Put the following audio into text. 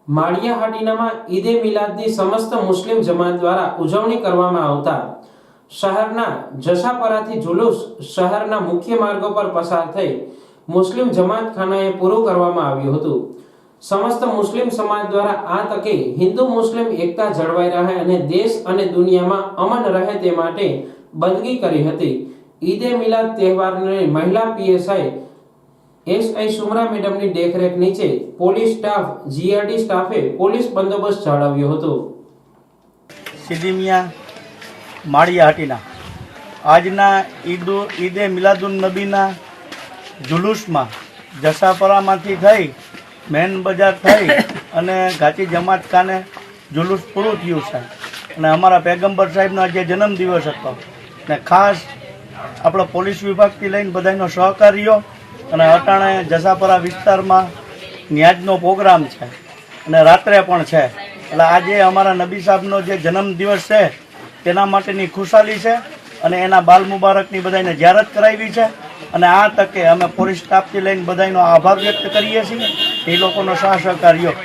માળિયા હાટીનામાં ઈદે મિલાદની સમસ્ત મુસ્લિમ જમાત દ્વારા ઉજવણી કરવામાં આવતા શહેરના જસાપરાથી જુલુસ શહેરના મુખ્ય માર્ગો પર પસાર થઈ મુસ્લિમ જમાતખાનાએ પૂરું કરવામાં આવ્યું હતું। સમસ્ત મુસ્લિમ સમાજ દ્વારા આ તકે હિન્દુ મુસ્લિમ એકતા જળવાઈ રહે અને દેશ અને દુનિયામાં અમન રહે તે માટે બંદગી કરી હતી। ઈદે મિલાદ તહેવારને મહિલા પીએસઆઈ એસઆઈ સુમરા મેડમની દેખરેખ નીચે પોલીસ સ્ટાફ જીઆરડી સ્ટાફે પોલીસ બંદોબસ્ત જાળવ્યો હતો। સિદ્દીમિયા માળિયા હાટીના આજના ઈદે મિલાદુન નબીના જુલુસમાં જસાપરામાંથી થઈ મેન બજાર થઈ અને ઘાટી જમાત ખાને જુલુસ પૂરું થયું છે અને અમારા પેગમ્બર સાહેબનો આજે જન્મદિવસ હતો ને ખાસ આપણા પોલીસ વિભાગથી લઈને બધાનો સહકાર્યો અને અટાણે જસાપરા વિસ્તારમાં ન્યાજનો પ્રોગ્રામ છે અને રાત્રે પણ છે એટલે આજે અમારા નબી સાહેબનો જે જન્મદિવસ છે તેના માટેની ખુશાલી છે અને એના બાલ મુબારકની બધાને જ્યારત કરાવી છે અને આ તકે અમે પોલીસ સ્ટાફથી લઈને બધાનો આભાર વ્યક્ત કરીએ છીએ એ લોકોનો સાથ સહકાર્યો।